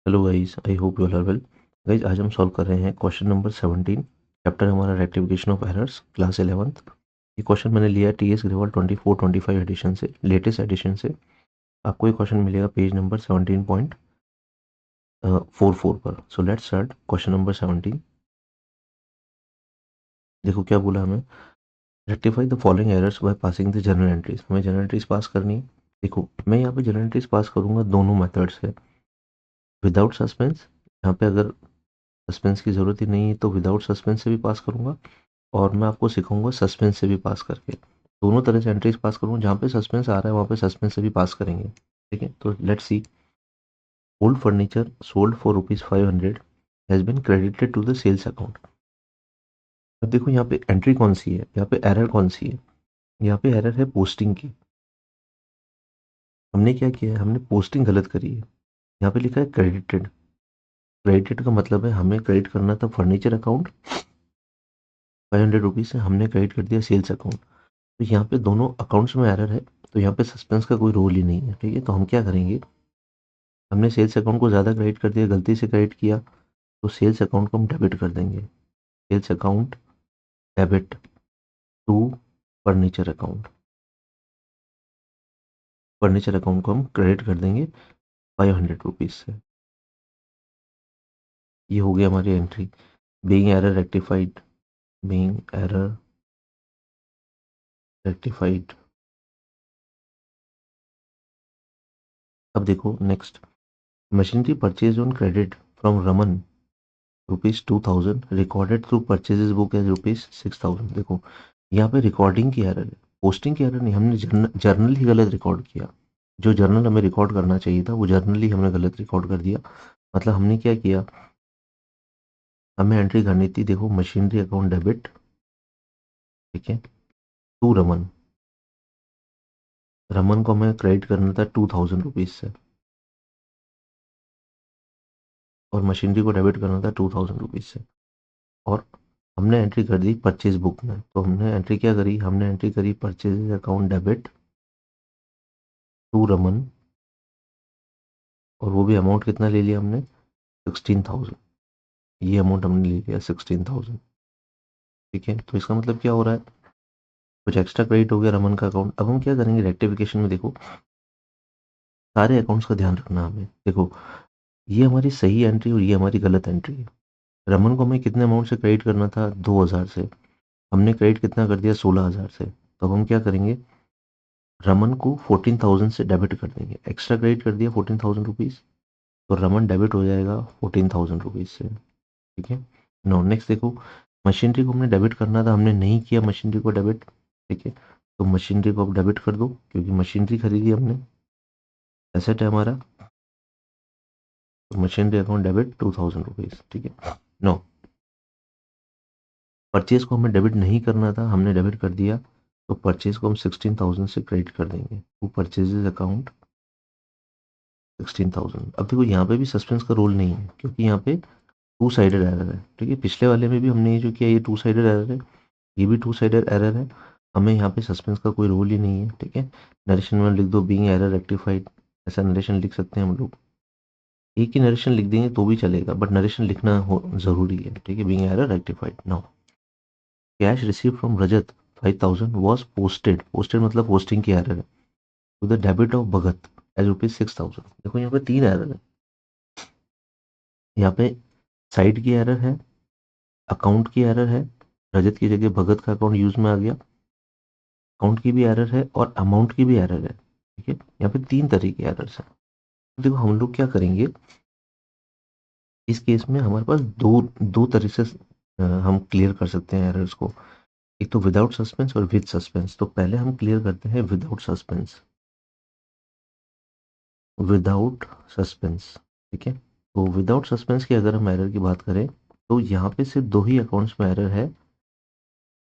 Hello guys, I hope you all are well. Guys, आज हम solve कर रहे हैं क्वेश्चन नंबर 17। चैप्टर हमारा rectification of errors, class 11th। ये क्वेश्चन मैंने लिया है टीएस ग्रेवाल 24-25 एडिशन से, लेटेस्ट एडिशन से। आपको ये क्वेश्चन मिलेगा पेज नंबर 17.44 पर। So let's start question number 17। देखो क्या बोला हमें, rectify the following errors by passing the journal entries. हमें जर्नल एंट्रीज पास करनी है। देखो मैं यहाँ पे जर्नल एंट्रीज पास करूँगा दोनों मेथड से। विदाउट सस्पेंस, यहाँ पे अगर सस्पेंस की ज़रूरत ही नहीं है तो विदाउट सस्पेंस से भी पास करूँगा, और मैं आपको सिखाऊंगा सस्पेंस से भी पास करके। दोनों तरह से एंट्रीज पास करूँगा, जहाँ पे सस्पेंस आ रहा है वहाँ पे सस्पेंस से भी पास करेंगे। ठीक है, तो let's see. Old furniture sold for ₹500 has been credited to the sales account. अब देखो यहाँ पे एंट्री कौन सी है, यहाँ पे एरर कौन सी है। यहाँ पे एरर है पोस्टिंग की। हमने क्या किया है, हमने पोस्टिंग गलत करी है। यहाँ पे लिखा है क्रेडिटेड। क्रेडिटेड का मतलब है हमें क्रेडिट करना था फर्नीचर अकाउंट, ₹500 से हमने क्रेडिट कर दिया सेल्स अकाउंट। तो यहाँ पे दोनों अकाउंट्स में एरर है, तो यहाँ पे सस्पेंस का कोई रोल ही नहीं है। ठीक है, तो हम क्या करेंगे, हमने सेल्स अकाउंट को ज़्यादा क्रेडिट कर दिया, गलती से क्रेडिट किया, तो सेल्स अकाउंट को हम डेबिट कर देंगे। Sales account debit to furniture account. Furniture account को हम क्रेडिट कर देंगे ₹500 से। ये हो गया हमारी entry. Being error rectified, being error rectified. अब देखो next, machinery purchase on credit from Raman ₹2000 recorded through purchases book as ₹6000। देखो यहाँ पे रिकॉर्डिंग की एरर है, पोस्टिंग की एरर नहीं। हमने जर्नल ही गलत रिकॉर्ड किया। जो जर्नल हमें रिकॉर्ड करना चाहिए था वो जर्नल ही हमने गलत रिकॉर्ड कर दिया। मतलब हमने क्या किया, हमें एंट्री करनी थी, देखो मशीनरी अकाउंट डेबिट, ठीक है, टू रमन। रमन को हमें क्रेडिट करना था ₹2000 से, और मशीनरी को डेबिट करना था ₹2000 से। और हमने एंट्री कर दी परचेज बुक में। तो हमने एंट्री क्या करी, हमने एंट्री करी purchase account debit to Raman, और वो भी अमाउंट कितना ले लिया हमने, 16,000। ये अमाउंट हमने ले लिया 16,000। ठीक है, तो इसका मतलब क्या हो रहा है, कुछ एक्स्ट्रा क्रेडिट हो गया रमन का अकाउंट। अब हम क्या करेंगे रेक्टिफिकेशन में, देखो सारे अकाउंट्स का ध्यान रखना हमें। देखो ये हमारी सही एंट्री और ये हमारी गलत एंट्री है। रमन को हमें कितने अमाउंट से क्रेडिट करना था, 2,000 से। हमने क्रेडिट कितना कर दिया, 16,000 से। तो अब हम क्या करेंगे, रमन को 14,000 से डेबिट कर देंगे। एक्स्ट्रा क्रेडिट कर दिया ₹14,000, तो रमन डेबिट हो जाएगा ₹14,000 से। ठीक है, नो नेक्स्ट देखो, मशीनरी को हमने डेबिट करना था, हमने नहीं किया मशीनरी को डेबिट। ठीक है, तो मशीनरी को अब डेबिट कर दो, क्योंकि मशीनरी खरीदी हमने, एसेट है हमारा। तो मशीनरी अकाउंट डेबिट ₹2,000। ठीक है, नो परचेज को हमें डेबिट नहीं करना था, हमने डेबिट कर दिया, तो परचेज को हम 16,000 से क्रेडिट कर देंगे। वो परचेजेज अकाउंट 16,000। अब देखो यहाँ पे भी सस्पेंस का रोल नहीं है, क्योंकि यहाँ पे टू साइडेड एरर है। ठीक है, पिछले वाले में भी हमने ये जो किया ये टू साइडेड एरर है, ये भी टू साइडेड एरर है। हमें यहाँ पे सस्पेंस का कोई रोल ही नहीं है। ठीक है, नरेशन में लिख दो बीइंग एरर रेक्टिफाइड, ऐसा नरेशन लिख सकते हैं हम लोग। एक ही नरेशन लिख देंगे तो भी चलेगा, बट नरेशन लिखना हो जरूरी है। ठीक है, being error rectified. Now cash receive from Rajat 5,000 was posted, posted मतलब पोस्टिंग की एरर है, to the debit of Bhagat as ₹6,000। देखो यहाँ पे तीन एरर है। यहाँ पे साइड की एरर है, अकाउंट की एरर है, रजत की जगह भगत का अकाउंट यूज में आ गया, अकाउंट की भी एरर है और अमाउंट की भी एरर है। ठीक है, यहाँ पे तीन तरह की एरर्स है। देखो हम लोग क्या करेंगे, इस केस में हमारे पास दो दो तरह से हम क्लियर कर सकते हैं एरर्स को। एक तो विदाउट सस्पेंस और विद सस्पेंस। तो पहले हम क्लियर करते हैं विदाउट सस्पेंस। विदाउट सस्पेंस, ठीक है। तो विदाउट सस्पेंस की अगर हम एरर की बात करें, तो यहाँ पे सिर्फ दो ही अकाउंट्स में एरर है।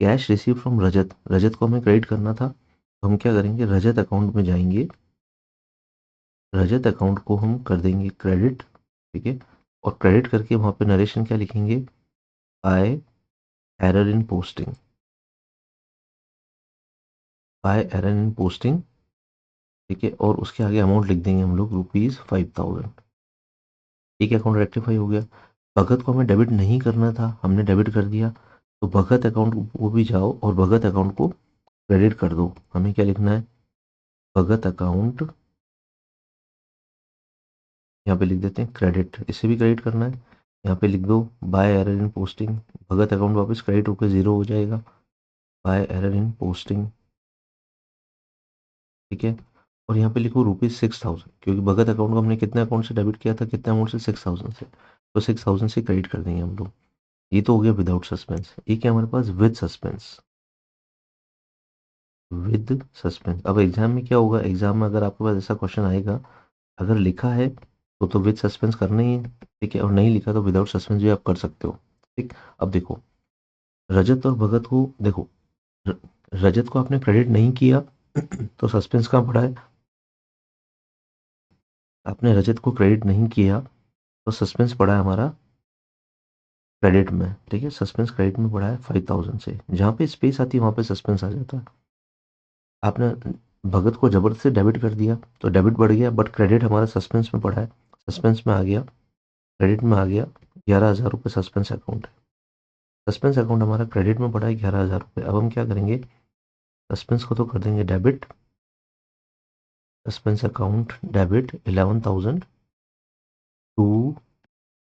कैश रिसीव फ्रॉम रजत, रजत को हमें क्रेडिट करना था, तो हम क्या करेंगे, रजत अकाउंट में जाएंगे, रजत अकाउंट को हम कर देंगे क्रेडिट। ठीक है, और क्रेडिट करके वहाँ पे नरेशन क्या लिखेंगे, by error in posting, by error in posting. ठीक है, और उसके आगे अमाउंट लिख देंगे हम लोग ₹5,000। एक अकाउंट रेक्टिफाई हो गया। भगत को हमें डेबिट नहीं करना था, हमने डेबिट कर दिया, तो भगत अकाउंट को भी जाओ और भगत अकाउंट को क्रेडिट कर दो। हमें क्या लिखना है, भगत अकाउंट, यहाँ पे लिख देते हैं क्रेडिट, इसे भी क्रेडिट करना है। यहाँ पे लिख दो by error in posting, Bhagat account वापस क्रेडिट होकर 0 हो जाएगा, बाय एरर इन पोस्टिंग, ठीक है। और यहाँ पे लिखो ₹6000, क्योंकि भगत अकाउंट को हमने कितने अकाउंट से डेबिट किया था, कितने अमाउंट से, 6000 से, तो 6000 से क्रेडिट कर देंगे हम लोग। ये तो हो गया विदाउट सस्पेंस। एक है हमारे पास विद सस्पेंस, विद सस्पेंस। अब एग्जाम में क्या होगा, एग्जाम में अगर आपके पास ऐसा क्वेश्चन आएगा, अगर लिखा है तो विद सस्पेंस करना ही है, ठीक है, और नहीं लिखा तो विदाउट सस्पेंस भी आप कर सकते हो, ठीक। अब देखो, रजत और भगत को देखो, र- रजत को आपने क्रेडिट नहीं किया तो सस्पेंस कहाँ पड़ा है, आपने रजत को क्रेडिट नहीं किया तो सस्पेंस पड़ा है हमारा क्रेडिट में, ठीक है, सस्पेंस क्रेडिट में पड़ा है 5000 से। जहाँ पे स्पेस आती है वहाँ पे सस्पेंस आ जाता है। आपने भगत को जबरदस्ती डेबिट कर दिया तो डेबिट बढ़ गया, बट क्रेडिट हमारा सस्पेंस में पड़ा है, सस्पेंस में आ गया, क्रेडिट में आ गया, 11,000 रुपये सस्पेंस अकाउंट है। सस्पेंस अकाउंट हमारा क्रेडिट में पड़ा है 11,000 रुपये। अब हम क्या करेंगे, सस्पेंस को तो कर देंगे debit, suspense account debit 11,000 to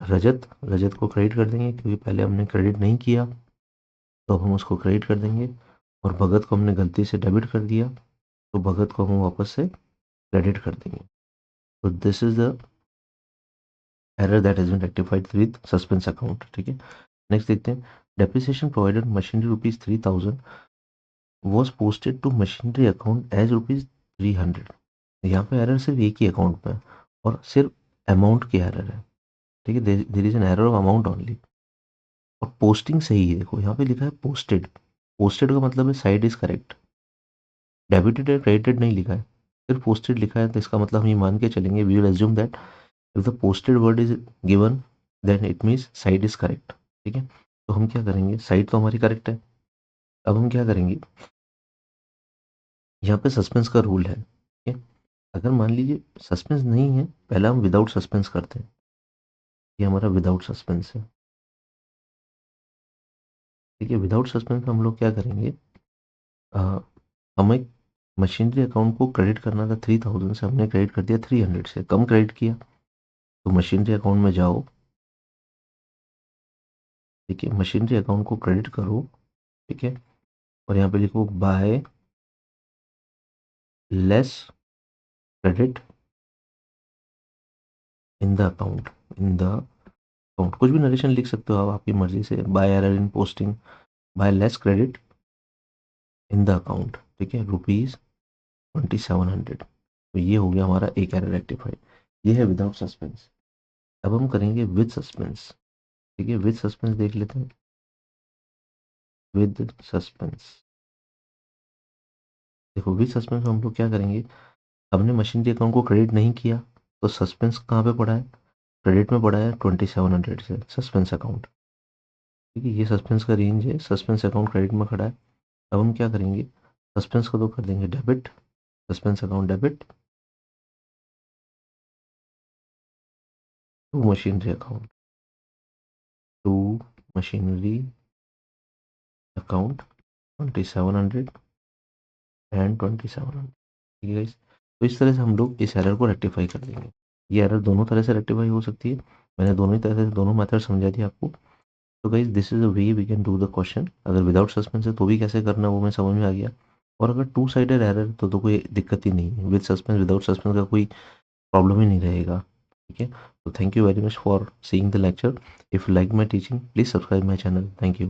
Rajat, Rajat को क्रेडिट कर देंगे क्योंकि पहले हमने क्रेडिट नहीं किया, तो अब हम उसको क्रेडिट कर देंगे। और भगत को हमने गलती से डेबिट कर दिया, तो भगत को हम वापस से क्रेडिट कर देंगे। तो this is the error that has been rectified with suspense account, ठीक है। नेक्स्ट देखते हैं, depreciation provided machinery ₹3,000 was posted to machinery account as ₹300। यहाँ पे एरर सिर्फ एक ही अकाउंट में है और सिर्फ अमाउंट की एरर है, ठीक है, there is an error of amount only. और पोस्टिंग सही है, देखो यहाँ पे लिखा है पोस्टेड, पोस्टेड का मतलब है साइड इज करेक्ट, डेबिटेड या क्रेडिटेड नहीं लिखा है, सिर्फ पोस्टेड लिखा है, तो इसका मतलब हम ये मान के चलेंगे, we will assume that if the posted word is given then it means side is correct, ठीक है। तो हम क्या करेंगे, साइड तो हमारी करेक्ट है। अब हम क्या करेंगे, यहाँ पे सस्पेंस का रूल है, ठीक है। अगर मान लीजिए सस्पेंस नहीं है, पहला हम विदाउट सस्पेंस करते हैं, ये हमारा विदाउट सस्पेंस है, ठीक है। विदाउट सस्पेंस में हम लोग क्या करेंगे, अ, हमें मशीनरी अकाउंट को क्रेडिट करना था 3000 से, हमने क्रेडिट कर दिया 300 से, कम क्रेडिट किया, तो मशीनरी अकाउंट में जाओ, ठीक है, मशीनरी अकाउंट को क्रेडिट करो, ठीक है, और यहाँ पे लिखो by less credit in the account, in the account, कुछ भी नरेशन लिख सकते हो आप आपकी मर्जी से, by error in posting, by less credit in the account, ठीक है, ₹2700। तो ये हो गया हमारा एक एरर रेक्टिफाइड, ये है विदाउट सस्पेंस। अब हम करेंगे विद सस्पेंस, ठीक है, विद सस्पेंस देख लेते हैं, विद सस्पेंस। देखो विद सस्पेंस में हम लोग क्या करेंगे, हमने मशीनरी अकाउंट को क्रेडिट नहीं किया, तो सस्पेंस कहाँ पे पड़ा है, क्रेडिट में पड़ा है 2700 से, सस्पेंस अकाउंट, ठीक है, ये सस्पेंस का रेंज है, सस्पेंस अकाउंट क्रेडिट में खड़ा है। अब हम क्या करेंगे, सस्पेंस को तो कर देंगे debit, suspense account debit to machinery account, to machinery account 2700 and 2700, ठीक है गाइस। तो इस तरह से हम लोग इस एरर को रेक्टिफाई कर देंगे। ये एरर दोनों तरह से रेक्टिफाई हो सकती है, मैंने दोनों ही तरह से दोनों मेथड समझा दिया आपको। तो guys this is a way we can do the question. अगर विदाउट सस्पेंस है तो भी कैसे करना है वो मैं समझ में आ गया, और अगर टू साइडेड एरर तो कोई दिक्कत ही नहीं है, विद सस्पेंस विदाउट सस्पेंस का कोई प्रॉब्लम ही नहीं रहेगा, ठीक है। तो thank you very much for seeing the lecture. If you like my teaching please subscribe my channel, thank you.